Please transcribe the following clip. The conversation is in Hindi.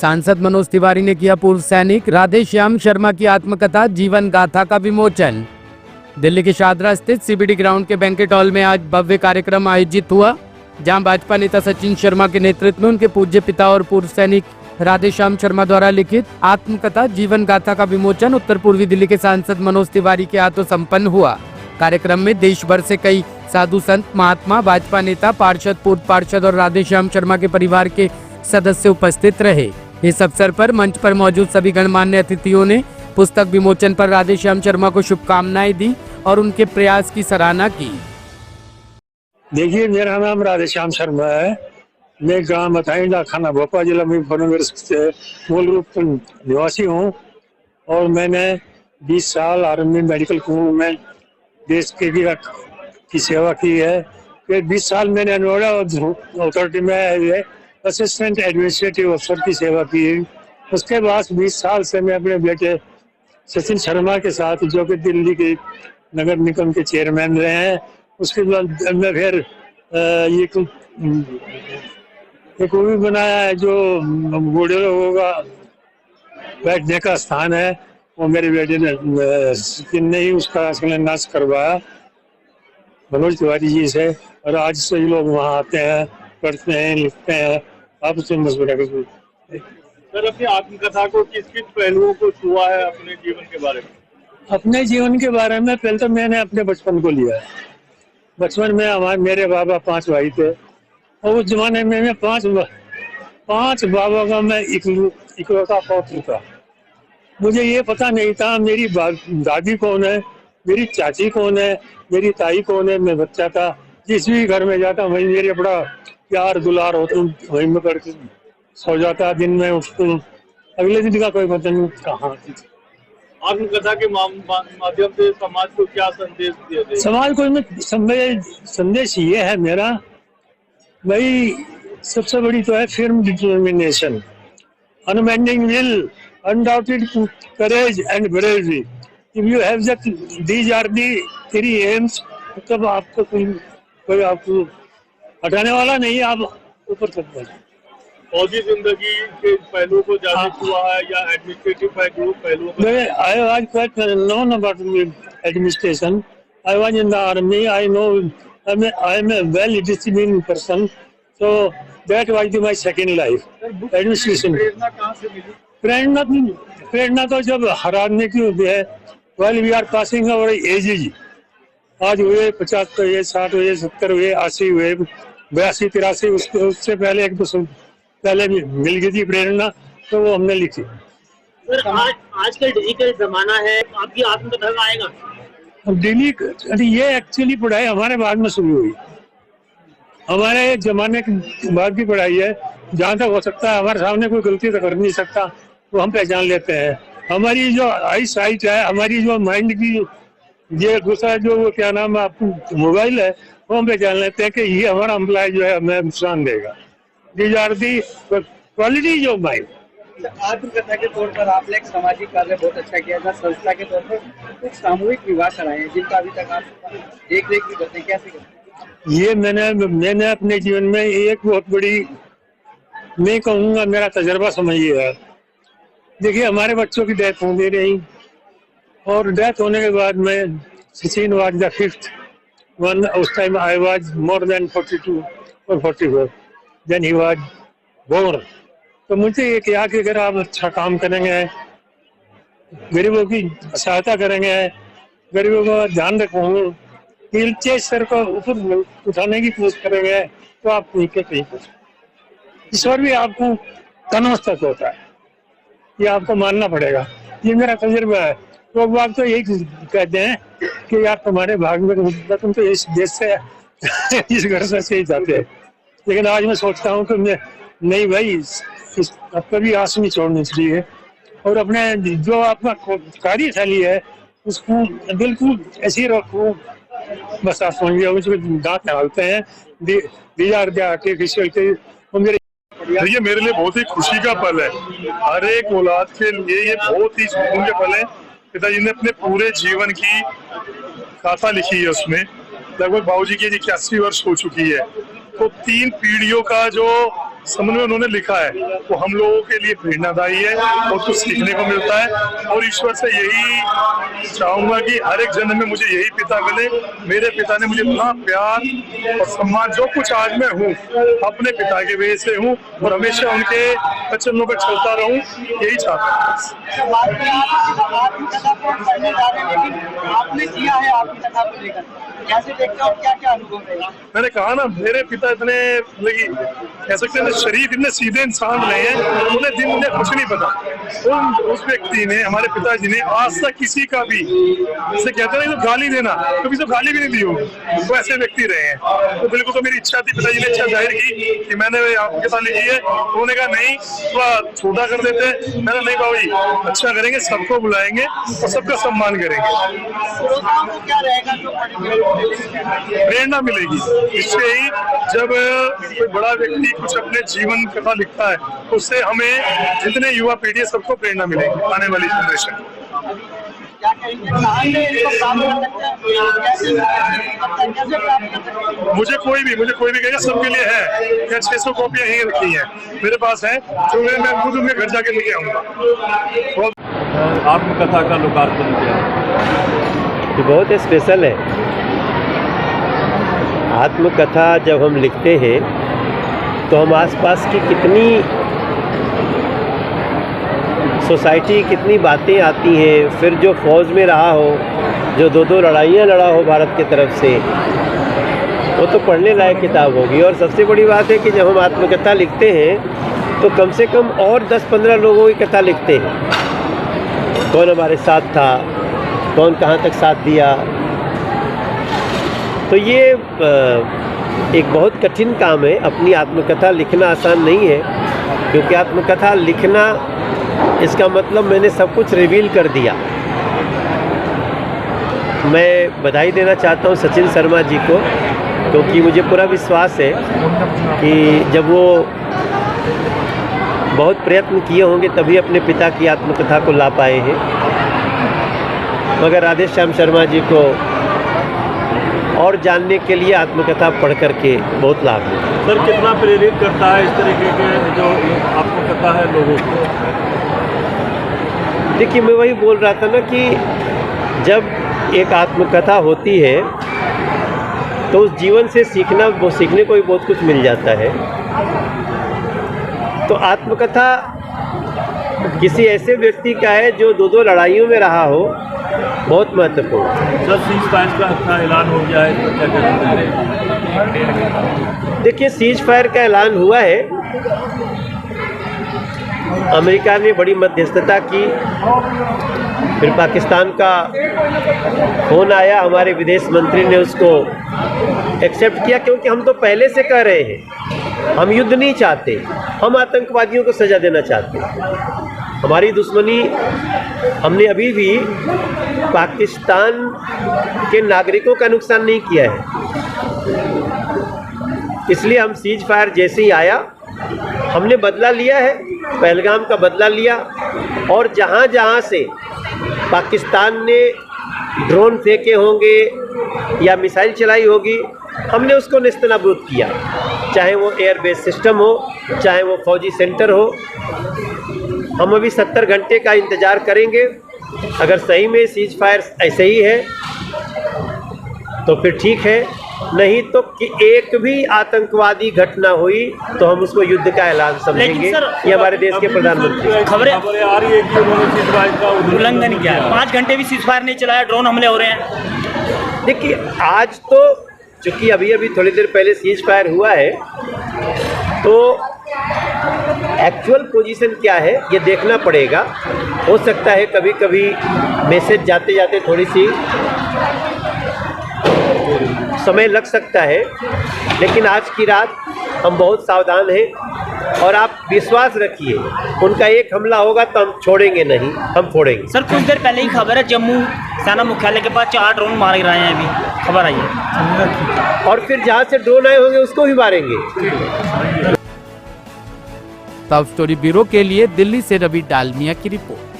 सांसद मनोज तिवारी ने किया पूर्व सैनिक राधे श्याम शर्मा की आत्मकथा जीवन गाथा का विमोचन। दिल्ली के शादरा स्थित सीबीडी ग्राउंड के बैंकेट हॉल में आज भव्य कार्यक्रम आयोजित हुआ, जहां भाजपा नेता सचिन शर्मा के नेतृत्व में उनके पूज्य पिता और पूर्व सैनिक राधे श्याम शर्मा द्वारा लिखित आत्मकथा जीवन गाथा का विमोचन उत्तर पूर्वी दिल्ली के सांसद मनोज तिवारी के हाथों संपन्न हुआ। कार्यक्रम में देश भर से कई साधु संत, महात्मा, भाजपा नेता, पार्षद, पूर्व पार्षद और राधे श्याम शर्मा के परिवार के सदस्य उपस्थित रहे। इस अवसर पर मंच पर मौजूद सभी गणमान्य अतिथियों ने पुस्तक विमोचन पर राधे श्याम शर्मा को शुभकामनाएं दी और उनके प्रयास की सराहना की। देखिए, मेरा नाम राधे श्याम शर्मा है। मैं ग्राम अथाइंडा, थाना भोपाल, जिला में से मूल रूप निवासी हूँ और मैंने 20 साल आर्मी मेडिकल कोर में देश के की सेवा की है। फिर 20 साल मैंने नोएडा अथॉरिटी में असिस्टेंट एडमिनिस्ट्रेटिव अफसर की सेवा की। उसके बाद 20 साल से मैं अपने बेटे सचिन शर्मा के साथ, जो कि दिल्ली के नगर निगम के चेयरमैन रहे हैं, उसके बाद मैं फिर एक वो भी बनाया है जो बूढ़े लोगों का बैठने का स्थान है। वो मेरे बेटे ने ही उसका शिलान्यास करवाया मनोज तिवारी जी से, और आज से लोग वहाँ आते हैं, पढ़ते हैं, लिखते हैं। आप उससे मशवरा कर सर, अपनी आत्मकथा को किस किस पहलुओं को छुआ है अपने जीवन के बारे में? अपने जीवन के बारे में पहले तो मैंने अपने बचपन को लिया है। बचपन में मेरे बाबा 5 भाई थे और उस जमाने में मैं पांच बाबा का मैं इकलौता पौत्र था। मुझे ये पता नहीं था मेरी दादी कौन है, मेरी चाची कौन है, मेरी ताई कौन है। मैं बच्चा था, जिस भी घर में जाता वहीं मेरे बड़ा प्यार दुलार होता, वहीं में करके सो जाता। दिन में उसको अगले दिन का कोई पता नहीं कहाँ। आत्मकथा के माध्यम से समाज को क्या संदेश दिया जाए? समाज को संदेश ये है मेरा भाई, सबसे बड़ी तो है firm determination, unbending will, undoubted courage and bravery. If you have these are the 3 aims, तब आपको कोई आपको हटाने वाला नहीं, आप ऊपर तक बढ़े। फौजी जिंदगी के पहलुओं को ज्यादा छुआ है या एडमिनिस्ट्रेटिव पहलुओं को? I was quite known about administration. I was in the army. I know I am a well-disciplined person. So that was my second life. Administration. प्रेरणा कहाँ से मिली? प्रेरणा तो जब हर आदमी की होती है। While we are passing our ages, आज हुए 50 हुए, 60 हुए, 70 हुए, 80 हुए, 82, 83, उससे पहले 1-2 पहले भी मिल गई थी प्रेरणा, तो वो हमने लिखी। सर, आजकल डिजिटल जमाना है, आपकी आत्मकथा में आएगा? ये एक्चुअली पढ़ाई हमारे बाद में शुरू हुई, हमारे जमाने के बाद की पढ़ाई है। जहाँ तक हो सकता है हमारे सामने कोई गलती तो कर नहीं सकता, वो हम पहचान लेते हैं। हमारी जो आई साइट है, हमारी जो माइंड की ये दूसरा जो वो क्या नाम है आपको मोबाइल है, वो हम पहचान लेते हैं कि ये हमारा एम्प्लॉय जो है हमें नुकसान देगा। These are the qualities of mind। आत्मकथा के तौर पर आपने एक सामाजिक कार्य बहुत अच्छा किया था। संस्था के तौर पर कुछ सामूहिक विवाह कराए हैं, जिनका अभी तक आप देख रेख भी करते हैं, कैसे करते हैं? ये मैंने अपने जीवन में एक बहुत बड़ी, मैं कहूँगा मेरा तजर्बा समझिए है। देखिए, हमारे बच्चों की डेथ होती रही और डेथ होने के बाद में Sachin was the 5th one. उस time I was more than 42 और 44 देन ही वाज बोर्न। तो मुझे ये किया कि अगर आप अच्छा काम करेंगे, गरीबों की सहायता करेंगे, गरीबों का ध्यान रखेंगे, व्हीलचेयर सर को ऊपर उठाने की कोशिश करेंगे, तो आप नीचे कहीं पहुंचे। ईश्वर भी आपको तनोस तक होता है, ये आपको मानना पड़ेगा। ये मेरा तजुर्बा है। लोग बात तो यही कहते हैं कि यार तुम्हारे भाग में तुम तो इस देश से इस घर से ही जाते हैं। लेकिन आज मैं सोचता हूँ कि नहीं भाई, कभी आस नहीं छोड़नी चाहिए और अपने जो आपका कार्यशैली है उसको बिल्कुल ऐसी रखो। बस आप समझिए, उसको दांत डालते हैं, दीज आर द आर्टिफिशियल के। ये मेरे लिए बहुत ही खुशी का पल है। हर एक औलाद के लिए ये बहुत ही सुकून के पल है। पिताजी ने अपने पूरे जीवन की गाथा लिखी है, उसमें लगभग बाबूजी की 81 वर्ष हो चुकी है। तो 3 पीढ़ियों का जो संबंध में उन्होंने लिखा है वो हम लोगों के लिए प्रेरणादायी है, बहुत कुछ सीखने को मिलता है। और ईश्वर से यही चाहूंगा कि हर एक जन्म में मुझे यही पिता मिले। मेरे पिता ने मुझे इतना प्यार और सम्मान, जो कुछ आज मैं हूँ अपने पिता के वजह से हूँ, और हमेशा उनके वचनों पर चलता रहूं, यही चाहता हूँ। आपने किया है आपकी कथा को लेकर, कैसे देखते हो, क्या क्या अनुभव है? मैंने कहा ना, मेरे पिता इतने कह सकते हैं शरीफ, इतने सीधे इंसान रहे हैं, उन्हें दिन में कुछ नहीं पता। उस व्यक्ति ने, हमारे पिताजी ने आज तक किसी का भी, जैसे कहते हैं ना, तो गाली देना, कभी तो गाली भी नहीं दी होगी, वो ऐसे व्यक्ति रहे हैं। तो बिल्कुल तो मेरी इच्छा थी, पिताजी ने इच्छा जाहिर की कि मैंने आपके साथ लिखी है। उन्होंने कहा नहीं, थोड़ा छोटा कर देते। मैंने नहीं बाबू जी, अच्छा करेंगे, सबको बुलाएंगे और सबका सम्मान करेंगे। श्रोताओं को क्या रहेगा जो प्रेरणा मिलेगी इससे ही। जब कोई बड़ा व्यक्ति कुछ अपने जीवन कथा लिखता है तो उससे हमें, जितने युवा पीढ़ी है, सबको प्रेरणा मिलेगी, आने वाली जनरेशन। क्या कहेंगे, कहाँ से इसको प्राप्त कर सकते हैं, कैसे प्राप्त कर सकते हैं? मुझे कोई भी कहेगा, सबके लिए है। क्या 600 कॉपियां यहीं रखी हैं मेरे पास है, जो मैं खुद उनके घर जाके लेके आऊंगा। आत्मकथा का लोकार्पण किया, ये बहुत स्पेशल है। आत्मकथा जब हम लिखते हैं तो हम आसपास की कितनी सोसाइटी, कितनी बातें आती हैं। फिर जो फौज में रहा हो, जो दो लड़ाइयाँ लड़ा हो भारत की तरफ से, वो तो पढ़ने लायक किताब होगी। और सबसे बड़ी बात है कि जब हम आत्मकथा लिखते हैं तो कम से कम और 10-15 लोगों की कथा लिखते हैं। कौन हमारे साथ था, कौन कहाँ तक साथ दिया। तो ये एक बहुत कठिन काम है। अपनी आत्मकथा लिखना आसान नहीं है, क्योंकि आत्मकथा लिखना, इसका मतलब मैंने सब कुछ रिवील कर दिया। मैं बधाई देना चाहता हूँ सचिन शर्मा जी को, क्योंकि मुझे पूरा विश्वास है कि जब वो बहुत प्रयत्न किए होंगे तभी अपने पिता की आत्मकथा को ला पाए हैं। मगर राधेश्याम शर्मा जी को और जानने के लिए आत्मकथा पढ़ करके बहुत लाभ मिला। सर कितना प्रेरित करता है इस तरीके के जो आत्मकथा है लोगों को? देखिए, मैं वही बोल रहा था ना कि जब एक आत्मकथा होती है तो उस जीवन से सीखने को भी बहुत कुछ मिल जाता है। तो आत्मकथा किसी ऐसे व्यक्ति का है जो दो लड़ाइयों में रहा हो, बहुत महत्वपूर्ण। सर सीज फायर का ऐलान हो गया है, क्या कहते हैं? देखिए, सीज फायर का ऐलान हुआ है। अमेरिका ने बड़ी मध्यस्थता की, फिर पाकिस्तान का फ़ोन आया, हमारे विदेश मंत्री ने उसको एक्सेप्ट किया, क्योंकि हम तो पहले से कह रहे हैं हम युद्ध नहीं चाहते, हम आतंकवादियों को सज़ा देना चाहते हैं। हमारी दुश्मनी, हमने अभी भी पाकिस्तान के नागरिकों का नुकसान नहीं किया है। इसलिए हम सीज फायर जैसे ही आया, हमने बदला लिया है, पहलगाम का बदला लिया। और जहाँ जहाँ से पाकिस्तान ने ड्रोन फेंके होंगे या मिसाइल चलाई होगी, हमने उसको नेस्तनाबूद किया। चाहे वो एयरबेस सिस्टम हो, चाहे वो फौजी सेंटर हो। हम अभी 70 घंटे का इंतज़ार करेंगे। अगर सही में सीज फायर ऐसे ही है तो फिर ठीक है, नहीं तो कि एक भी आतंकवादी घटना हुई तो हम उसको युद्ध का ऐलान समझेंगे। ये हमारे देश के प्रधानमंत्री खबरें आ रही है कि उन्होंने सीज फायर का उल्लंघन किया है। 5 घंटे भी सीज फायर नहीं चलाया, ड्रोन हमले हो रहे हैं। देखिए, आज तो चूँकि अभी थोड़ी देर पहले सीज फायर हुआ है, तो एक्चुअल पोजीशन क्या है ये देखना पड़ेगा। हो सकता है कभी कभी मैसेज जाते जाते थोड़ी सी समय लग सकता है, लेकिन आज की रात हम बहुत सावधान हैं। और आप विश्वास रखिए, उनका एक हमला होगा तो हम छोड़ेंगे नहीं, हम फोड़ेंगे। सर कुछ देर पहले ही खबर है, जम्मू सेना मुख्यालय के पास 4 ड्रोन मारे गए हैं, अभी खबर आई है। और फिर जहाँ से ड्रोन आए होंगे उसको भी मारेंगे। टॉप स्टोरी ब्यूरो के लिए दिल्ली से रवि डालमिया की रिपोर्ट।